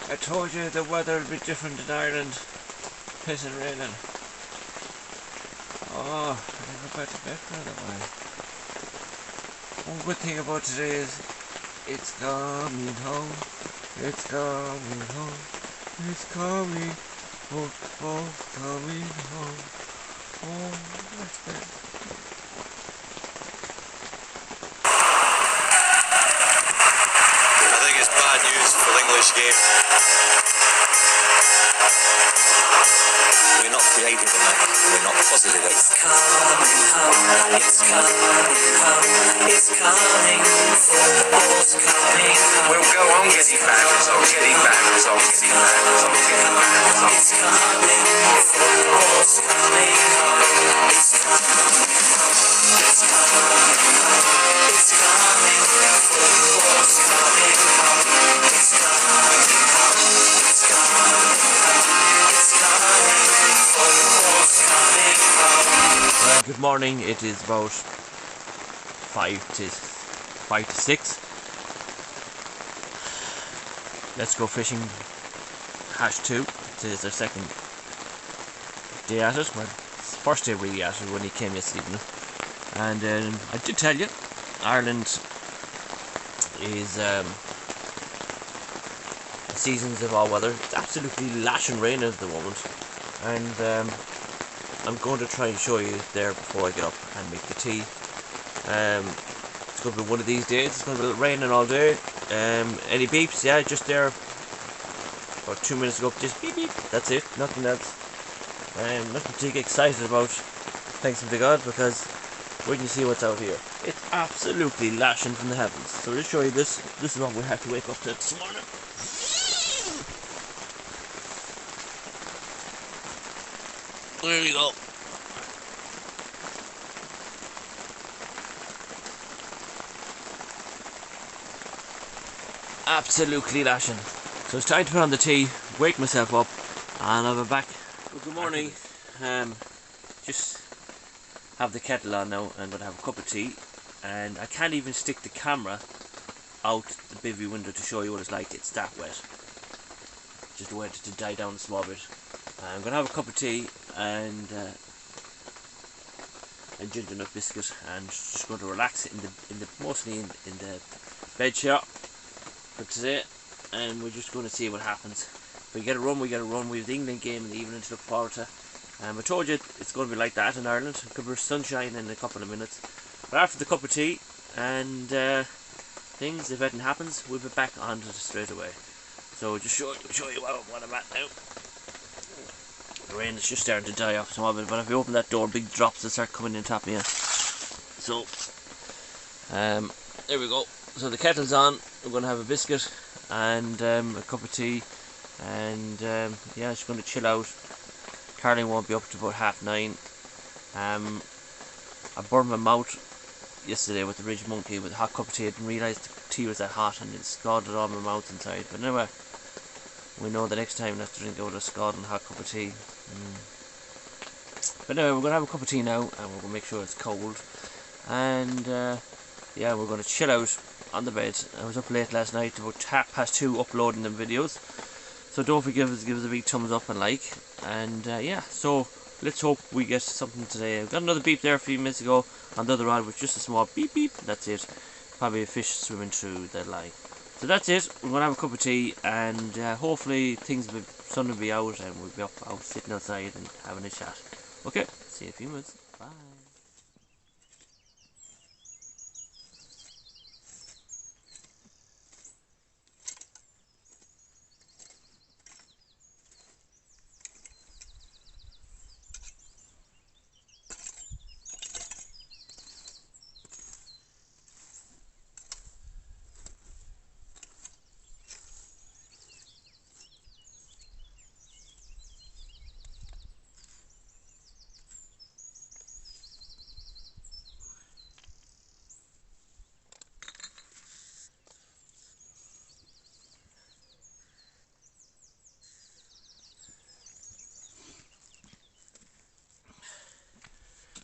I told you the weather would be different in Ireland. Pissing raining. Oh, I never got to bed for a while. One good thing about today is it's coming home. It's coming home. It's coming. Oh, coming home. Oh, that's good. I think it's bad news for the English game. We're not creative enough. We're not positive enough. It's coming home. It's coming home. It's coming. Football's coming home. We'll go on getting bad results. Getting bad results. Getting bad results. Getting bad results. It's coming. Football's coming home. It's coming. It's coming. It's coming. Football's coming home. It's coming. It's coming. It's coming. Football's coming home. Good morning. It is about 5 to 6. Let's go fishing. #2. It is our second day at it. Well, it's the first day really at it when he came yesterday evening. And I did tell you, Ireland is seasons of all weather. It's absolutely lashing rain at the moment, and I'm going to try and show you there before I get up and make the tea. It's going to be one of these days. It's going to be raining all day. Any beeps? Yeah, just there about 2 minutes ago. Just beep beep. That's it. Nothing else. Nothing to get excited about. Thanks be to God, because we can see what's out here. It's absolutely lashing from the heavens. So I'll show you this. This is what we have to wake up to this morning. There you go. Absolutely lashing. So it's time to put on the tea, wake myself up, and I'll be back. Well, good morning. Just have the kettle on now. I'm going to have a cup of tea, and I can't even stick the camera out the bivvy window to show you what it's like. It's that wet. Just wait it to die down a small bit. I'm going to have a cup of tea and a ginger nut biscuit, and just going to relax mostly in the bed chair for today, and we're just going to see what happens. If we get a run, we get a run. We have the England game in the evening to look forward to. I told you it's going to be like that in Ireland. It could be sunshine in a couple of minutes. But after the cup of tea and things, if anything happens, we'll be back onto it straight away. So just show you what I'm at now. The rain is just starting to die off some of it, but if you open that door, big drops will start coming in top of you. So there we go. So the kettle's on. We're going to have a biscuit and a cup of tea, and yeah, just going to chill out. Caroline won't be up to about 9:30. I burned my mouth yesterday with the Ridge Monkey with a hot cup of tea. I didn't realise the tea was that hot, and it scalded all my mouth inside. But anyway, we know the next time not to drink out a scalding hot cup of tea. But anyway, we're going to have a cup of tea now, and we're going to make sure it's cold. And yeah, we're going to chill out on the bed. I was up late last night, about 2:30, uploading them videos. So don't forget to give us a big thumbs up and like. And yeah, so let's hope we get something today. I've got another beep there a few minutes ago on the other rod with just a small beep beep. That's it. Probably a fish swimming through that line. So that's it. We're going to have a cup of tea, and hopefully sun will be out and we'll be up out sitting outside and having a chat. Okay, see you in a few minutes. Bye.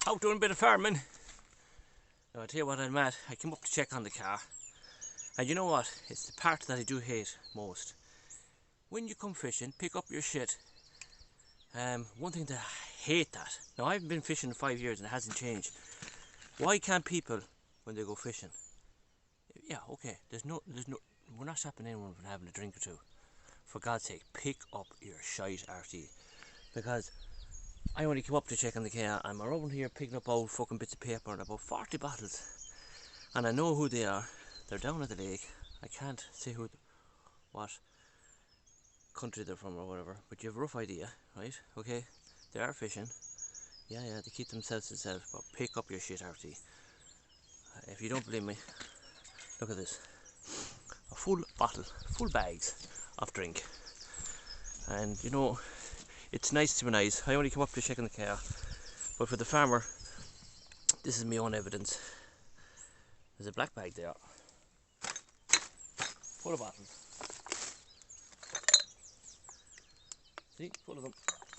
Out doing a bit of farming. Now, I'll tell you what I'm at. I came up to check on the car. And you know what? It's the part that I do hate most. When you come fishing, pick up your shit. One thing that I hate that. Now, I've been fishing 5 years and it hasn't changed. Why can't people, when they go fishing, yeah, okay, we're not stopping anyone from having a drink or two. For God's sake, pick up your shite, RT. Because I only came up to check on the car. I'm around here picking up old fucking bits of paper and about 40 bottles. And I know who they are. They're down at the lake. I can't say what country they're from or whatever, but you have a rough idea, right? Okay, they are fishing. Yeah, they keep themselves to themselves, but pick up your shit, RT. If you don't believe me, look at this. A full bottle, full bags of drink. And you know, it's nice to be nice. I only come up to check on the car, but for the farmer, this is my own evidence. There's a black bag there, full of bottles. See, full of them,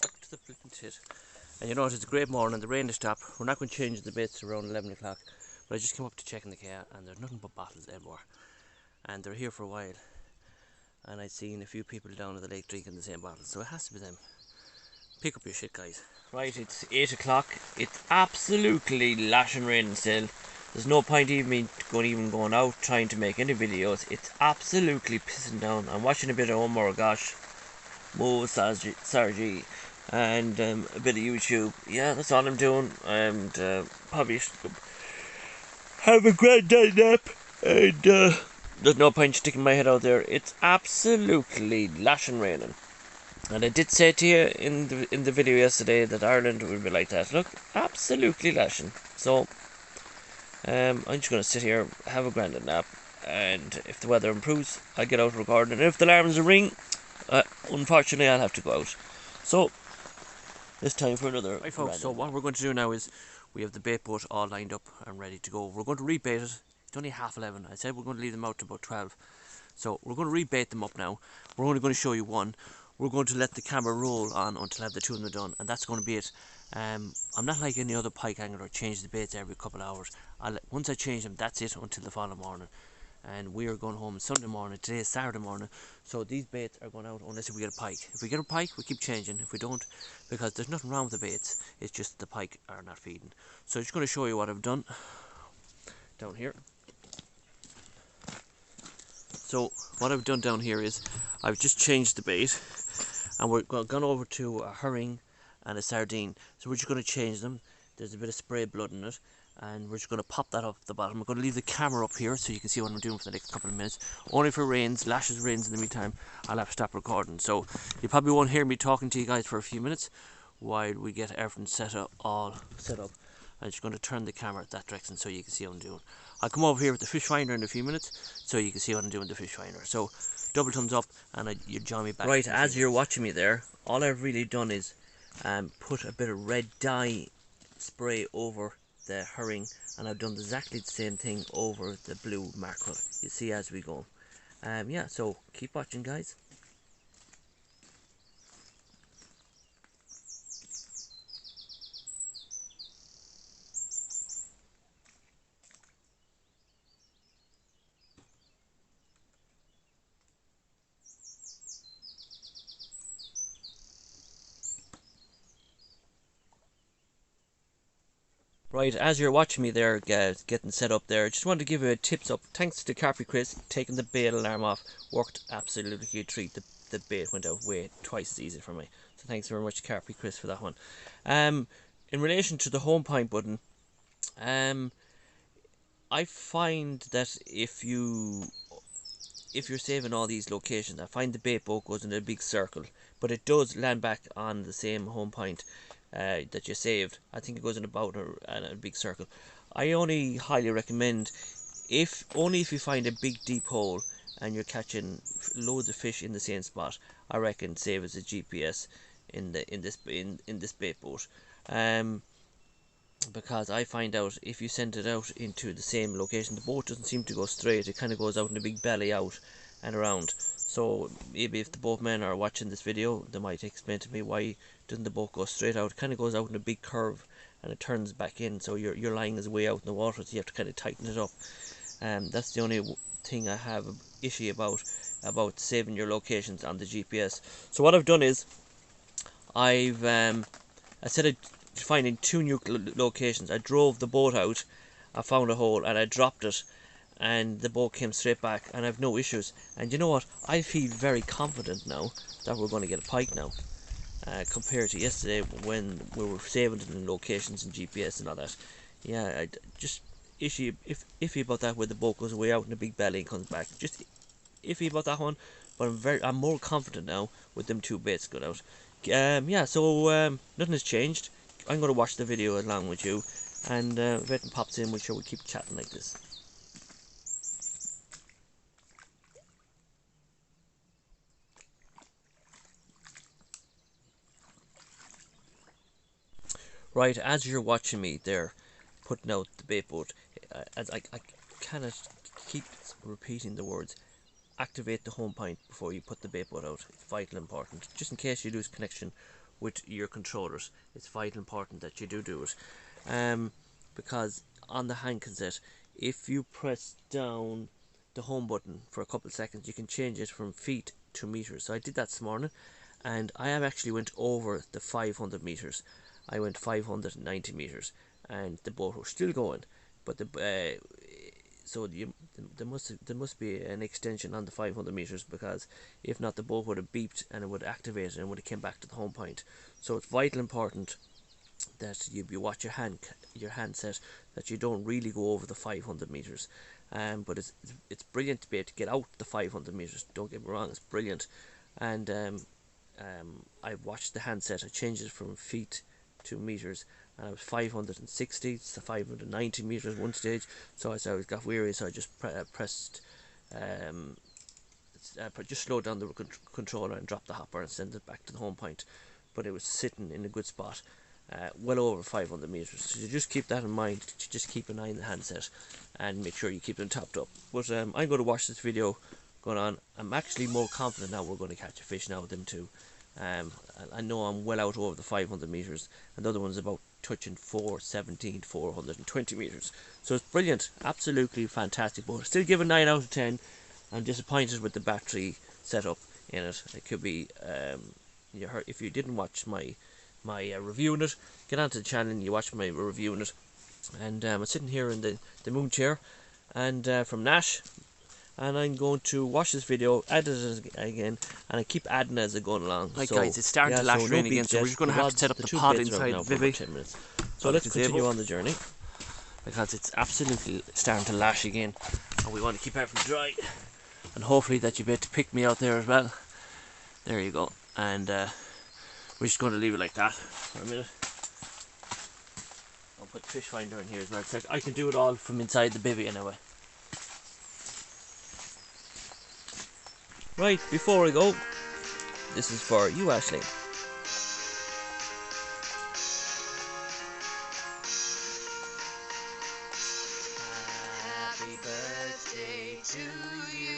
up to the flipping shit. And you know, it's a great morning, the rain has stopped. We're not going to change the baits around 11 o'clock, but I just came up to check in the car and there's nothing but bottles anymore. And they're here for a while. And I'd seen a few people down at the lake drinking the same bottles, so it has to be them. Pick up your shit, guys. Right, it's 8 o'clock. It's absolutely lashing rain still. There's no point even going out trying to make any videos. It's absolutely pissing down. I'm watching a bit of Oh My Gosh, Mo Sargi, and a bit of YouTube. Yeah, that's all I'm doing. And probably have a granddad nap. And there's no point sticking my head out there. It's absolutely lashing raining. And I did say to you in the video yesterday that Ireland would be like that. Look, absolutely lashing. So I'm just going to sit here, have a granddad nap, and if the weather improves, I'll get out recording. And if the alarms ring, unfortunately I'll have to go out. So it's time for another. Right, folks. So what we're going to do now is we have the bait boat all lined up and ready to go. We're going to rebait it. It's only 11:30. I said we're going to leave them out to about 12. So we're going to rebait them up now. We're only going to show you one. We're going to let the camera roll on until I have the two of them done, and that's going to be it. I'm not like any other pike angler, change the baits every couple of hours. Once I change them, that's it until the following morning. And we are going home Sunday morning. Today is Saturday morning, so these baits are going out unless we get a pike. If we get a pike, we keep changing. If we don't, because there's nothing wrong with the baits, it's just the pike are not feeding. So I'm just going to show you what I've done down here. So what I've done down here is I've just changed the bait, and we're gone over to a herring and a sardine. So we're just going to change them. There's a bit of spray blood in it, and we're just going to pop that off the bottom. We're going to leave the camera up here so you can see what I'm doing for the next couple of minutes. Only if it rains, lashes rains in the meantime, I'll have to stop recording. So you probably won't hear me talking to you guys for a few minutes while we get everything all set up. I'm just going to turn the camera that direction so you can see what I'm doing. I'll come over here with the fish finder in a few minutes so you can see what I'm doing with the fish finder. So double thumbs up and you join me back. Right, as you're watching me there, all I've really done is put a bit of red dye spray over the herring, and I've done exactly the same thing over the blue mackerel. You see as we go. Yeah, so keep watching, guys. Right, as you're watching me there, getting set up there, just wanted to give you a tips up. Thanks to Carpy Chris, taking the bait alarm off, worked absolutely a treat. The bait went out way twice as easy for me. So thanks very much, Carpy Chris, for that one. In relation to the home point button, I find that if you're saving all these locations, I find the bait boat goes in a big circle, but it does land back on the same home point that you saved. I think it goes in about a big circle. I only highly recommend only if you find a big deep hole and you're catching loads of fish in the same spot. I reckon save as a GPS in this bait boat. Because I find out if you send it out into the same location, the boat doesn't seem to go straight. It kind of goes out in a big belly out and around. So maybe if the boatmen are watching this video, they might explain to me why doesn't the boat go straight out. It kind of goes out in a big curve and it turns back in, so your line is way out in the water, so you have to kind of tighten it up. That's the only thing I have an issue about saving your locations on the GPS. So what I've done is instead of finding 2 new locations, I drove the boat out, I found a hole and I dropped it, and the boat came straight back and I've no issues. And you know what, I feel very confident now that we're going to get a pike now, compared to yesterday when we were saving it in locations and GPS and all that. Yeah, I just iffy about that, where the boat goes way out in a big belly and comes back. Just iffy about that one, but I'm more confident now with them 2 baits going out. Yeah, so nothing has changed. I'm going to watch the video along with you, and if anything pops in, we'll sure we'll keep chatting like this. Right, as you're watching me there, putting out the bait boat, as I kind of keep repeating the words, activate the home point before you put the bait boat out. It's vital important, just in case you lose connection with your controllers. It's vital important that you do it, because on the hand cassette, if you press down the home button for a couple of seconds, you can change it from feet to meters. So I did that this morning, and I have actually went over the 500 meters. I went 590 meters, and the boat was still going, but so there must be an extension on the 500 meters, because if not, the boat would have beeped and it would have activated and would have came back to the home point. So it's vital important that you watch your handset, that you don't really go over the 500 meters. But it's brilliant to be able to get out the 500 meters. Don't get me wrong, it's brilliant. And I watched the handset. I changed it from feet to meters, and I was 560 to 590 meters one stage. So I got weary, so I just pressed just slowed down the controller and dropped the hopper and sent it back to the home point. But it was sitting in a good spot, well over 500 meters. So you just keep that in mind. Just keep an eye on the handset and make sure you keep them topped up. But I'm going to watch this video going on. I'm actually more confident now we're going to catch a fish now with them too. I know I'm well out over the 500 meters, and the other one's about touching 420 meters. So it's brilliant, absolutely fantastic boat. Still give a 9 out of 10. I'm disappointed with the battery setup in it. It could be if you didn't watch my review on it, get onto the channel and you watch my review on it. And I'm sitting here in the moon chair, and from Nash, and I'm going to watch this video, edit it again, and I keep adding as I go along. Right, so, guys, it's starting to lash rain again, so we're just going to have to set up the pod inside Vivi. So let's continue on the journey, because it's absolutely starting to lash again, and we want to keep everything dry, and hopefully that you'll be able to pick me out there as well. There you go. And we're just going to leave it like that for a minute. I'll put the fish finder in here as well, so I can do it all from inside the bivvy anyway. Right, before I go, this is for you, Ashley. Happy birthday to you.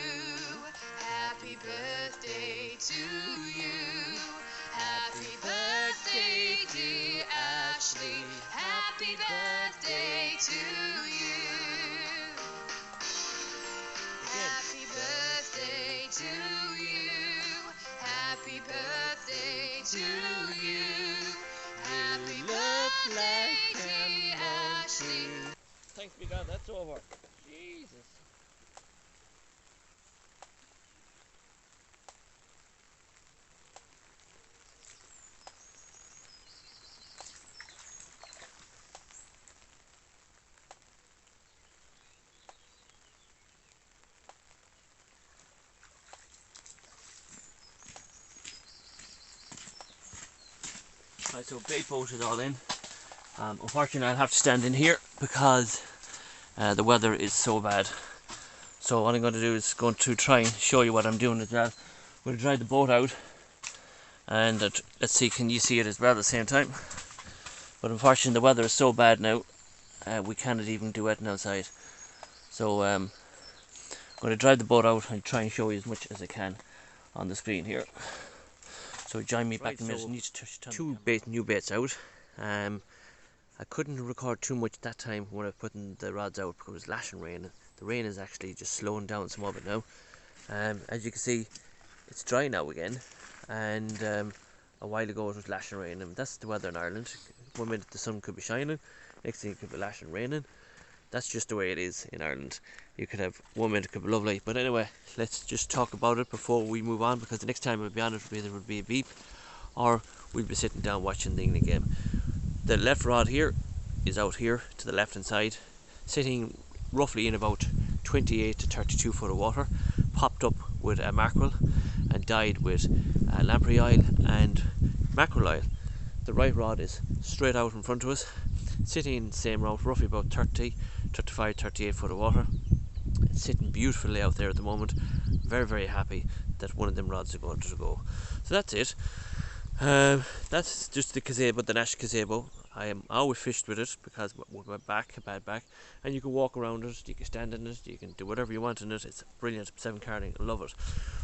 Happy birthday to you. Happy birthday, dear Ashley. Happy birthday to you. Happy birthday to you. Happy birthday to you. Happy birthday, dear Ashley. thanks be God, that's over. Jesus. Right, so bait boat is all in. Unfortunately, I'll have to stand in here because the weather is so bad. So what I'm going to do is going to try and show you what I'm doing as well. I'm going to dry the boat out, and let's see, can you see it as well at the same time? But unfortunately, the weather is so bad now, we cannot even do anything outside. So I'm going to dry the boat out and try and show you as much as I can on the screen here. So join me back in a minute. I need to two new baits out. I couldn't record too much that time when I was putting the rods out because it was lashing rain. The rain is actually just slowing down some of it now. As you can see, it's dry now again, and a while ago it was lashing rain, and that's the weather in Ireland. 1 minute the sun could be shining, next thing it could be lashing raining. That's just the way it is in Ireland. You could have 1 minute it could be lovely, but anyway, let's just talk about it before we move on, because the next time we'll be on it, there would be a beep, or we'll be sitting down watching the England game. The left rod here is out here to the left hand side, sitting roughly in about 28 to 32 foot of water, popped up with a mackerel and died with lamprey oil and mackerel oil. The right rod is straight out in front of us, sitting in the same route, roughly about 30, 35, 38 foot of water. It's sitting beautifully out there at the moment. Very, very happy that one of them rods are going to go. So that's it. That's just the gazebo, the Nash gazebo. I always fished with it because with my back, a bad back, and you can walk around it, you can stand in it, you can do whatever you want in it. It's brilliant, 7 carding, I love it.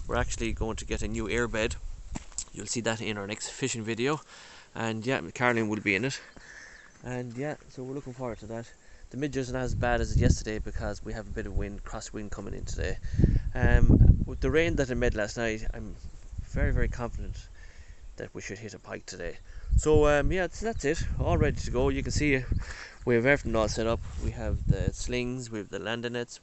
We're actually going to get a new airbed. You'll see that in our next fishing video, and yeah, Caroline will be in it, and yeah, so we're looking forward to that. The midge isn't as bad as yesterday because we have a bit of wind, crosswind coming in today. With the rain that I made last night, I'm very, very confident that we should hit a pike today. So yeah, that's it, all ready to go. You can see we have everything all set up. We have the slings, we have the landing nets,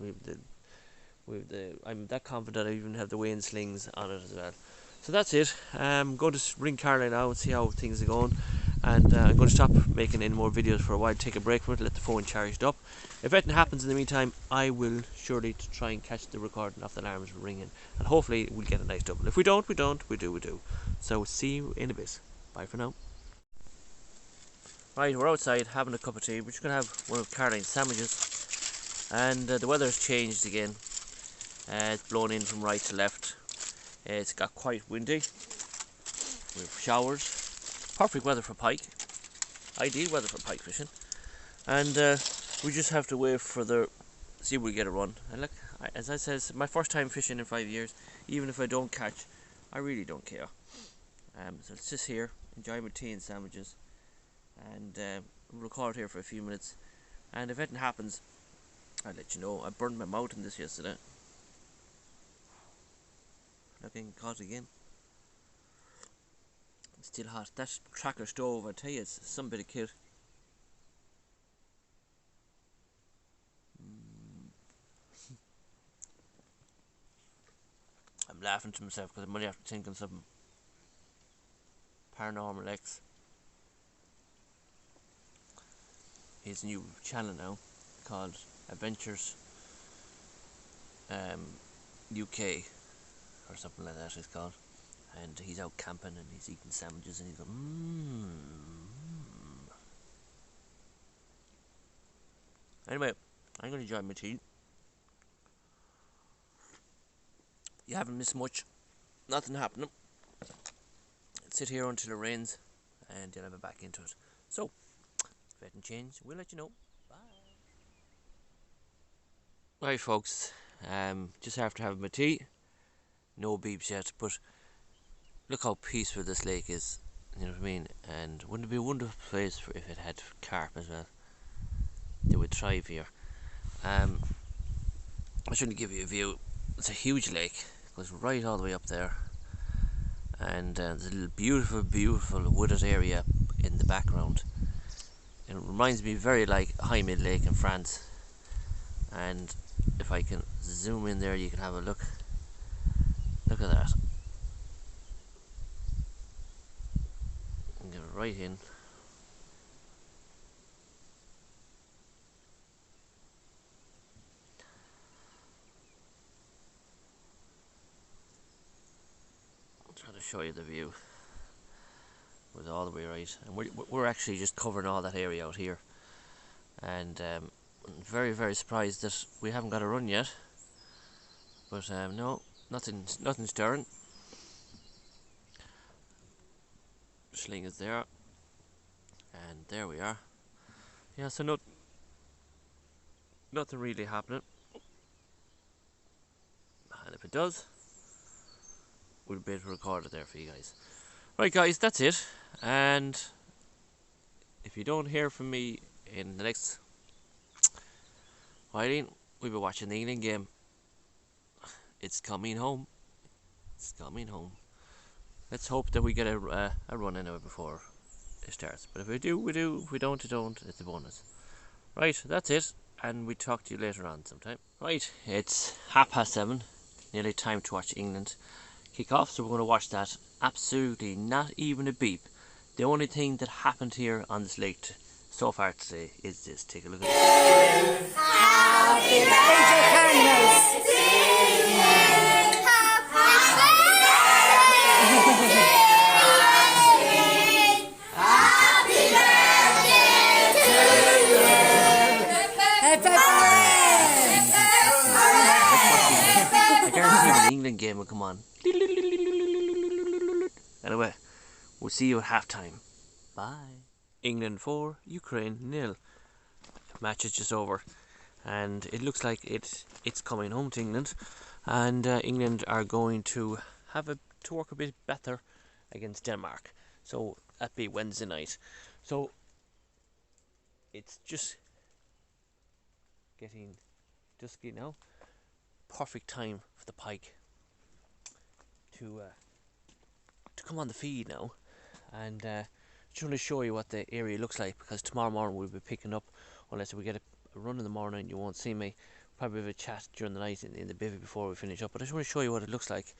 I'm that confident I even have the weighing slings on it as well. So that's it. I'm going to ring Caroline now and see how things are going, and I'm going to stop making any more videos for a while, take a break from it, let the phone charged up. If anything happens in the meantime, I will surely try and catch the recording of the alarms ringing, and hopefully we'll get a nice double. If we don't, we don't, we do. So see you in a bit. Bye for now. Right, we're outside having a cup of tea. We're just going to have one of Caroline's sandwiches, and the weather's changed again. It's blown in from right to left. It's got quite windy. We have showers. Perfect weather for pike. Ideal weather for pike fishing. And we just have to wait for see if we get a run. And look, as I said, it's my first time fishing in 5 years. Even if I don't catch, I really don't care. So it's just here, enjoy my tea and sandwiches, and record here for a few minutes. And if anything happens, I'll let you know. I burned my mouth in this yesterday. Not getting caught again. It's still hot. That tracker stove, I tell you, it's some bit of kit. I'm laughing to myself because I'm only after thinking something. Paranormal X. His new channel now called Adventures UK or something like that it's called, and he's out camping and he's eating sandwiches and he's going Anyway, I'm going to enjoy my tea. You haven't missed much, nothing happening. Sit here until it rains and then I'll be back into it. So if anything changes, we'll let you know. Bye. Right folks, just after having my tea, no beeps yet, but look how peaceful this lake is, you know what I mean? And wouldn't it be a wonderful place if it had carp as well? They would thrive here. I shouldn't give you a view. It's a huge lake, it goes right all the way up there, and there's a little beautiful wooded area in the background. It reminds me very like High Mid Lake in France. And if I can zoom in there, you can have a look. Look at that. And get it right in. I'll try to show you the view with all the way right. And we're actually just covering all that area out here. And I'm very, very surprised that we haven't got a run yet. But no, nothing's stirring. Sling is there. And there we are. Yeah, so nothing really happening. And if it does, we'll be able to record it there for you guys. Right guys, that's it. And if you don't hear from me in the next while, we'll be watching the England game. It's coming home. It's coming home. Let's hope that we get a run in it before it starts. But if we do, we do. If we don't, we don't. It's a bonus. Right, that's it. And we talk to you later on sometime. Right, it's 7:30. Nearly time to watch England kick off. So we're going to watch that. Absolutely not even a beep. The only thing that happened here on this lake so far today is this. Take a look at it. Happy birthday! I guarantee when the England game will come on. Anyway, we'll see you at halftime. Bye. England 4, Ukraine 0. Match is just over, and it looks like it's coming home to England, and England are going to have to work a bit better against Denmark. So that'll be Wednesday night. So it's just getting dusky now. Perfect time for the pike to come on the feed now, and just want to show you what the area looks like, because tomorrow morning we'll be picking up, unless we get a run in the morning you won't see me, probably have a chat during the night in the bivvy before we finish up, but I just want to show you what it looks like.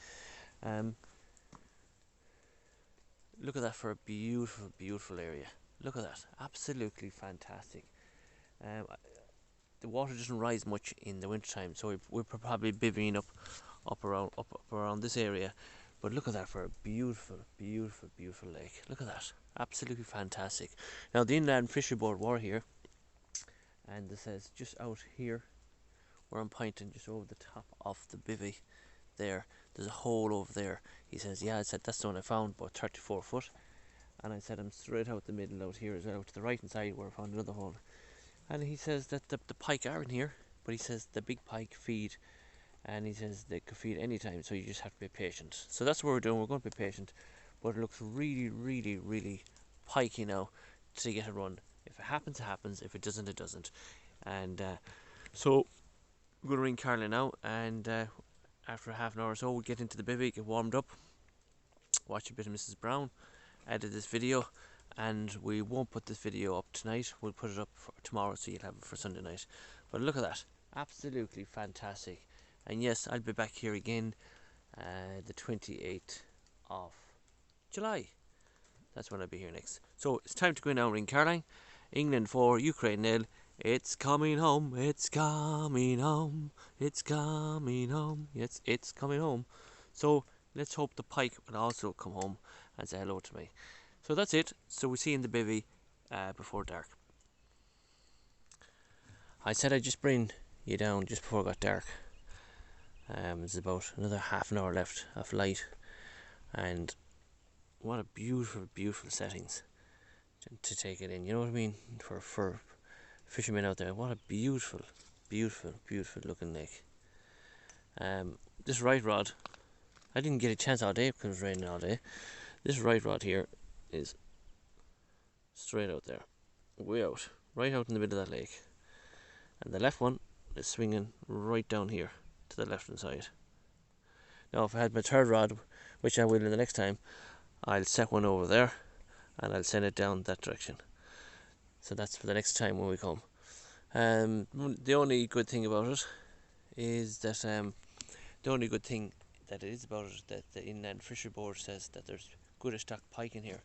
Look at that for a beautiful, beautiful area. Look at that, absolutely fantastic. The water doesn't rise much in the winter time, so we're probably bivvying up around this area. But look at that for a beautiful, beautiful, beautiful lake. Look at that, absolutely fantastic. Now the Inland Fishery Board were here, and it says just out here where I'm pointing, just over the top of the bivvy there, there's a hole over there. He says, yeah, I said that's the one I found, about 34 foot. And I said I'm straight out the middle out here, as well, to the right hand side where I found another hole. And he says that the pike are in here, but he says the big pike feed, and he says they could feed any time, so you just have to be patient. So that's what we're doing. We're going to be patient, but it looks really, really, really pikey now to get a run. If it happens, it happens. If it doesn't, it doesn't. And so we're going to ring Carla now, and after half an hour or so, we'll get into the bivvy, get warmed up, watch a bit of Mrs. Brown, edit this video. And we won't put this video up tonight, we'll put it up for tomorrow, so you'll have it for Sunday night. But look at that, absolutely fantastic. And yes, I'll be back here again the 28th of July. That's when I'll be here next. So it's time to go now and ring Caroline. England 4, Ukraine 0. It's coming home, it's coming home, it's coming home. Yes, it's coming home. So let's hope the pike will also come home and say hello to me. So that's it. So we'll see you in the bivvy before dark. I said I'd just bring you down just before it got dark. There's about another half an hour left of light. And what a beautiful, beautiful settings to take it in. You know what I mean? For fishermen out there. What a beautiful, beautiful, beautiful looking lake. This right rod, I didn't get a chance all day because it was raining all day. This right rod here is straight out there, way out, right out in the middle of that lake, and the left one is swinging right down here to the left hand side. Now if I had my third rod, which I will in the next time, I'll set one over there and I'll send it down that direction. So that's for the next time when we come. The only good thing about it is that that the Inland Fishery Board says that there's good stock pike in here,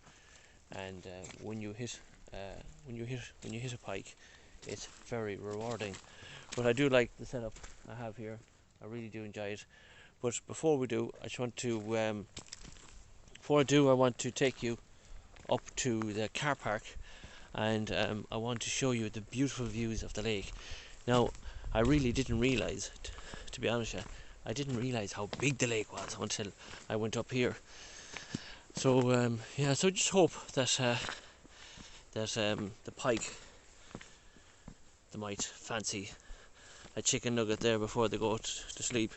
and when you hit a pike, it's very rewarding. But I do like the setup I have here. I really do enjoy it. But before we do, I want to take you up to the car park, and I want to show you the beautiful views of the lake. Now, I really didn't realise, to be honest with you, I didn't realise how big the lake was until I went up here. So yeah, so just hope that the pike, they might fancy a chicken nugget there before they go to sleep.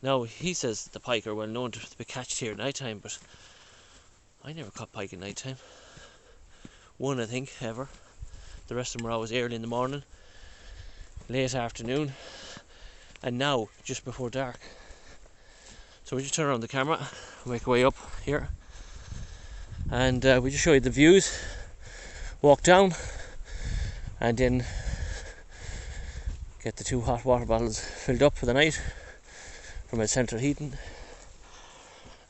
Now, he says the pike are well known to be catched here at night time, but I never caught pike at night time. One, I think, ever. The rest of them were always early in the morning, late afternoon, and now just before dark. So we just turn around the camera, make our way up here, and we just show you the views, walk down, and then get the 2 hot water bottles filled up for the night from a central heating,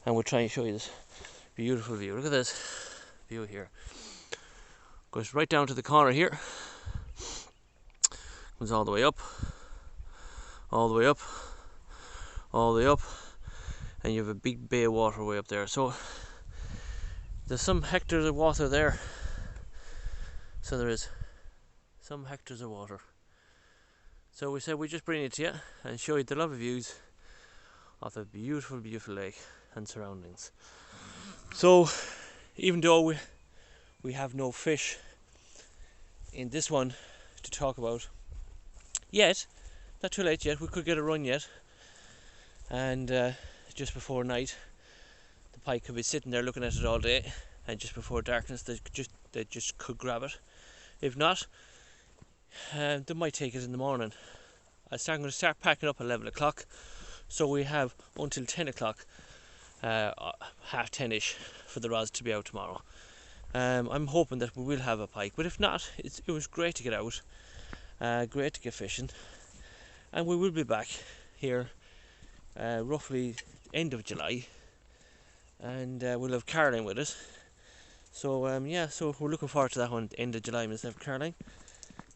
and we'll try and show you this beautiful view. Look at this view here. Goes right down to the corner here, comes all the way up, all the way up, all the way up, and you have a big bay of water way up there. So there's some hectares of water there. So there is some hectares of water. So we said we'd just bring it to you and show you the lovely views of the beautiful, beautiful lake and surroundings. So even though we have no fish in this one to talk about yet, not too late yet, we could get a run yet, and just before night the pike could be sitting there looking at it all day, and just before darkness they just could grab it. If not, they might take it in the morning. I'm going to start packing up at 11 o'clock, so we have until 10 o'clock, half 10ish, for the rods to be out tomorrow. I'm hoping that we will have a pike, but if not, it was great to get out, great to get fishing, and we will be back here roughly end of July, and we'll have Caroline with us. So yeah, so we're looking forward to that one, end of July, instead of Caroline.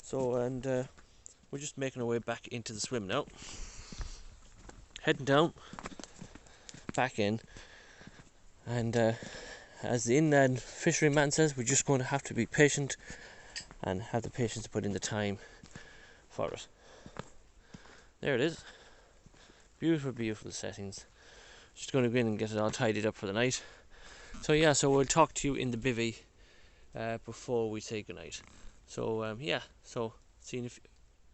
So, and we're just making our way back into the swim now, heading down, back in, and as the inland fishery man says, we're just going to have to be patient and have the patience to put in the time for it. There it is. Beautiful, beautiful settings. Just going to go in and get it all tidied up for the night. So yeah, so we'll talk to you in the bivvy before we say goodnight. So yeah, so see you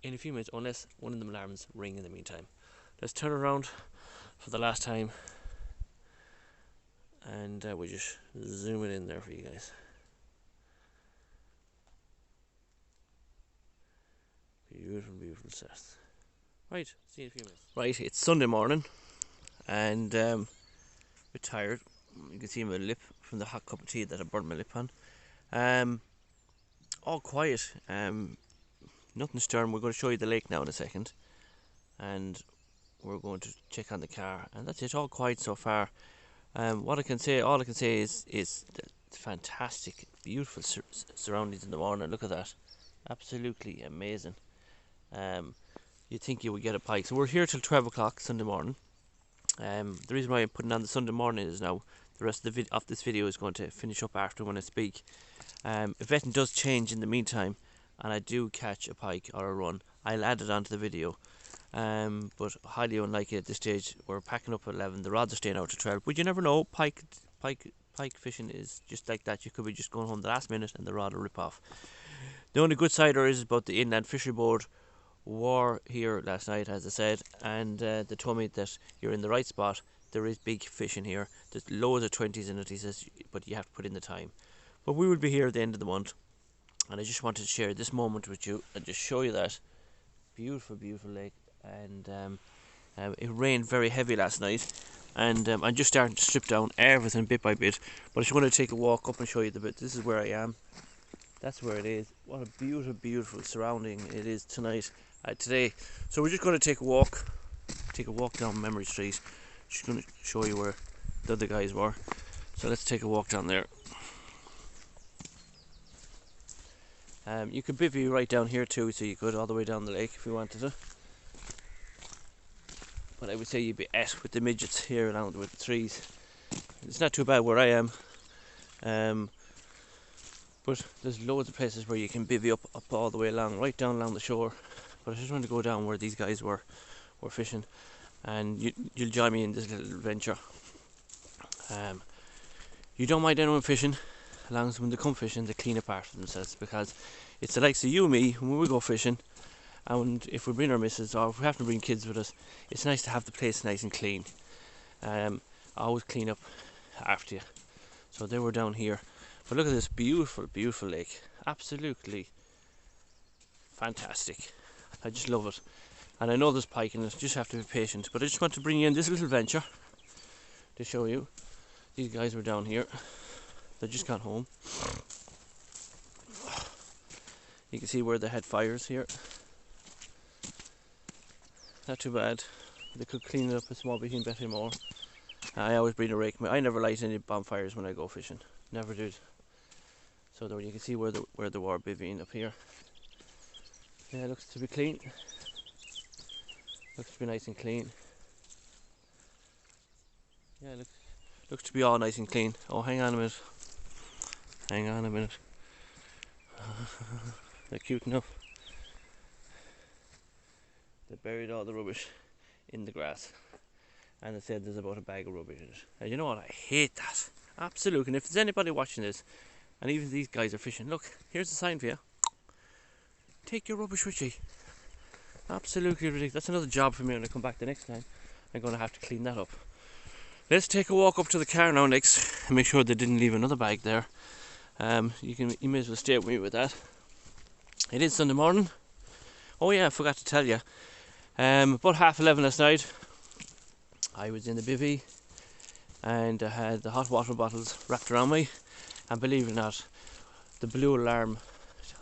in a few minutes, unless one of the alarms ring in the meantime. Let's turn around for the last time, and we'll just zoom it in there for you guys. Beautiful, beautiful set. Right, see you in a few minutes. Right, it's Sunday morning, and a bit tired. You can see my lip from the hot cup of tea that I burnt my lip on. All quiet, nothing stirring. We're going to show you the lake now in a second, and we're going to check on the car, and that's it. All quiet so far. All I can say is the fantastic, beautiful surroundings in the morning. Look at that, absolutely amazing. You'd think you would get a pike. So we're here till 12 o'clock Sunday morning. The reason why I'm putting on the Sunday morning is now the rest of this video is going to finish up after when I speak. If anything does change in the meantime, and I do catch a pike or a run, I'll add it onto the video. But highly unlikely at this stage. We're packing up at 11. The rods are staying out to 12. But you never know. Pike fishing is just like that. You could be just going home the last minute and the rod will rip off. The only good side is about the Inland Fishery Board were here last night, as I said, and they told me that you're in the right spot. There is big fish in here. There's loads of 20s in it, he says, but you have to put in the time. But we will be here at the end of the month, and I just wanted to share this moment with you and just show you that beautiful, beautiful lake. And it rained very heavy last night, and I'm just starting to strip down everything bit by bit. But I just want to take a walk up and show you the bit. This is where I am. that's where it is. What a beautiful, beautiful surrounding it is tonight, today. So we're just going to take a walk down Memory Street. Just going to show you where the other guys were. So let's take a walk down there. You could bivvy right down here too, so you could all the way down the lake if you wanted to. But I would say you'd be with the midgets here around with the trees. It's not too bad where I am. But there's loads of places where you can bivvy up all the way along, right down along the shore. But I just want to go down where these guys were fishing, and you'll join me in this little adventure. You don't mind anyone fishing, as long as when they come fishing they clean up after themselves, because it's the likes of you and me when we go fishing, and if we bring our missus or if we have to bring kids with us, it's nice to have the place nice and clean. Always clean up after you. So they were down here. But look at this beautiful, beautiful lake. Absolutely fantastic. I just love it. And I know there's pike in it, just have to be patient. But I just want to bring you in this little venture to show you. These guys were down here. They just got home. You can see where they had fires here. Not too bad. They could clean it up a small bit better more. I always bring a rake. I never light any bonfires when I go fishing. Never did. So there you can see where they were bivvying up here. Yeah, it looks to be clean. Looks to be nice and clean. Yeah, looks to be all nice and clean. Oh, hang on a minute. Hang on a minute. They're cute enough. They buried all the rubbish in the grass. And they said there's about a bag of rubbish in it. And you know what? I hate that. Absolutely. And if there's anybody watching this, and even these guys are fishing, look, here's the sign for you. Take your rubbish with you. Absolutely ridiculous. That's another job for me when I come back the next time. I'm going to have to clean that up. Let's take a walk up to the car now next and make sure they didn't leave another bag there. You may as well stay with me with that. It is Sunday morning. Oh yeah, I forgot to tell you. About 11:30 last night, I was in the bivvy and I had the hot water bottles wrapped around me, and believe it or not, the blue alarm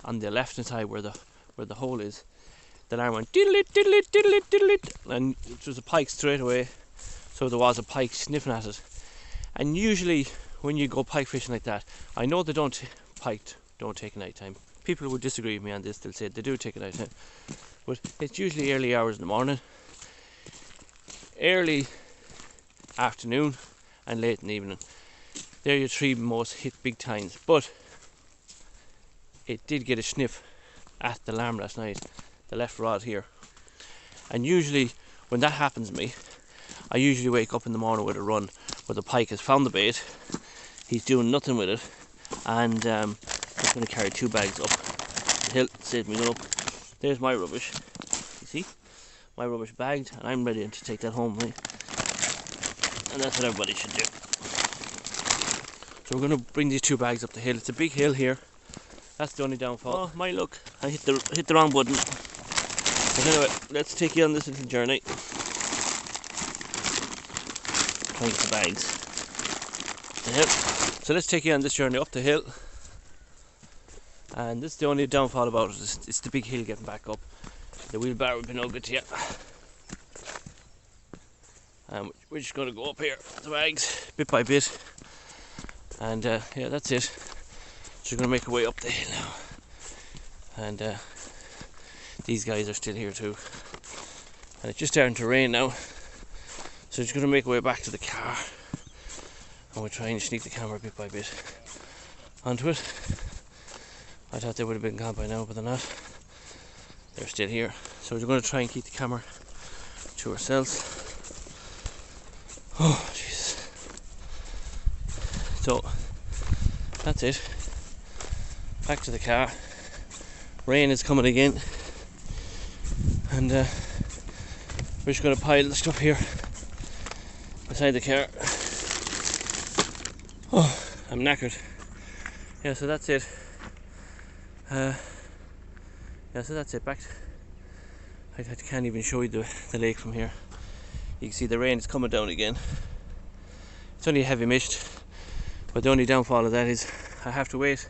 on the left hand side where the hole is, the alarm went diddle-it, diddle-it, diddle-it, diddle-it, and it was a pike straight away. So there was a pike sniffing at it. And usually when you go pike fishing like that, I know they don't take night time. People would disagree with me on this. They'll say they do take a night time, but it's usually early hours in the morning, early afternoon, and late in the evening. They're your three most hit big times. But it did get a sniff at the alarm last night, the left rod here. And usually when that happens to me, I usually wake up in the morning with a run where the pike has found the bait, he's doing nothing with it, and I'm going to carry 2 bags up the hill, save me going up. There's my rubbish, you see, my rubbish bagged, and I'm ready to take that home, right? And that's what everybody should do. So we're going to bring these 2 bags up the hill. It's a big hill here. That's the only downfall. Oh my luck, I hit the wrong button. But anyway, let's take you on this little journey. Trying to get the bags. The hill. So let's take you on this journey up the hill. And this is the only downfall about it. It's the big hill getting back up. The wheelbarrow would be no good to you. And we're just going to go up here, the bags, bit by bit. And yeah, that's it. So we're going to make our way up the hill now. And these guys are still here too. And it's just starting to rain now. So we're just going to make our way back to the car. And we'll try and sneak the camera bit by bit onto it. I thought they would have been gone by now, but they're not. They're still here. So we're going to try and keep the camera to ourselves. Oh, Jesus. So, that's it. Back to the car. Rain is coming again. And we're just going to pile the stuff here beside the car. Oh, I'm knackered. Yeah, so that's it. Yeah, so that's it. Back. I can't even show you the lake from here. You can see the rain is coming down again. It's only a heavy mist, but the only downfall of that is I have to wait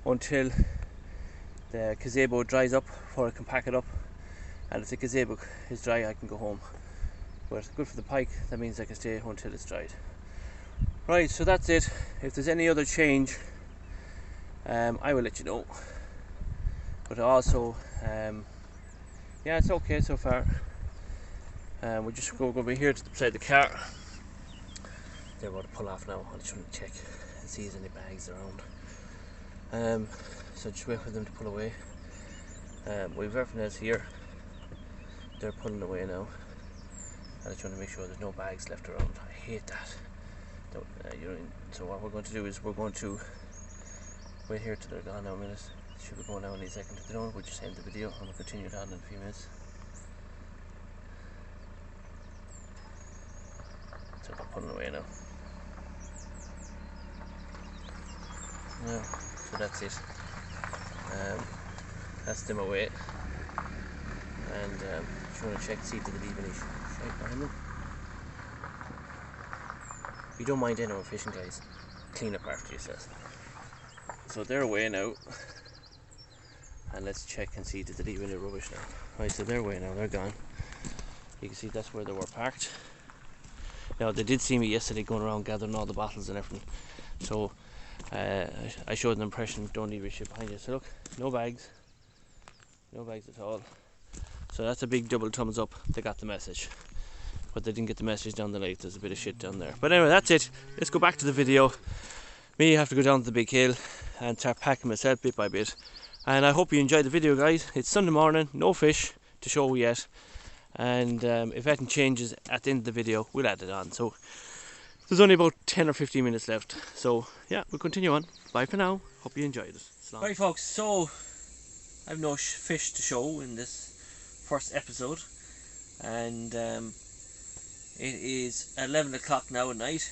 until the gazebo dries up before I can pack it up, and if the gazebo is dry I can go home. But it's good for the pike, that means I can stay until it's dried. Right, so that's it. If there's any other change, I will let you know. But also, yeah, it's okay so far. We're just going to be here to beside the car. They're about to pull off now. I just want to check and see if there's any bags around. So just wait for them to pull away. We've everything else here. They're pulling away now. I just want to make sure there's no bags left around. I hate that. So what we're going to do is we're going to wait here till they're gone now a minute. Should be going now any second. If they don't, we'll just end the video and we'll continue it on in a few minutes. So they're pulling away now. Yeah, so that's it. That's them away. And just want to check to see if they leave any shite behind them. If you don't mind anyone fishing, guys, clean up after yourself. So they're away now. And let's check and see did they leave any rubbish now. Right, so they're away now, they're gone. You can see that's where they were parked. Now they did see me yesterday going around gathering all the bottles and everything. So I showed them impression, don't leave your shit behind you. So look, no bags. No bags at all. So that's a big double thumbs up, they got the message. But they didn't get the message down the lake, there's a bit of shit down there. But anyway, that's it. Let's go back to the video. Me have to go down to the big hill and start packing myself bit by bit. And I hope you enjoyed the video, guys. It's Sunday morning, no fish to show yet. And if anything changes at the end of the video, we'll add it on. So there's only about 10 or 15 minutes left. So yeah, we'll continue on. Bye for now. Hope you enjoyed it. Right folks, so I have no fish to show in this first episode. And it is 11 o'clock now at night.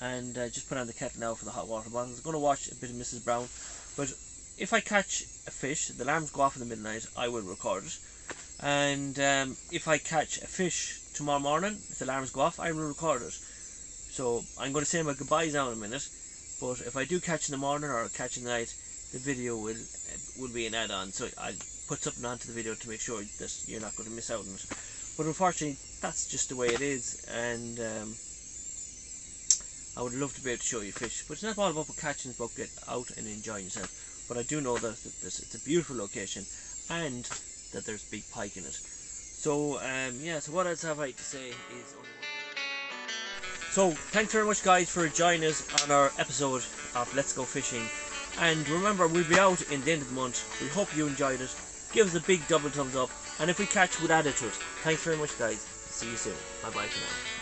And just put on the kettle now for the hot water bottles. I'm going to watch a bit of Mrs. Brown. But if I catch a fish, the alarms go off in the middle of the night, I will record it. And if I catch a fish tomorrow morning, if the alarms go off, I will record it. So I'm going to say my goodbyes now in a minute. But if I do catch in the morning or catch in the night, the video will be an add-on. So I'll put something onto the video to make sure that you're not going to miss out on it. But unfortunately, that's just the way it is. And I would love to be able to show you fish. But it's not all about catching, it's about getting out and enjoying yourself. But I do know that it's a beautiful location and that there's big pike in it. So yeah, so what else have I to say is... So thanks very much guys for joining us on our episode of Let's Go Fishing. And remember, we'll be out in the end of the month. We hope you enjoyed it. Give us a big double thumbs up. And if we catch, we'll add it to it. Thanks very much guys. See you soon. Bye bye for now.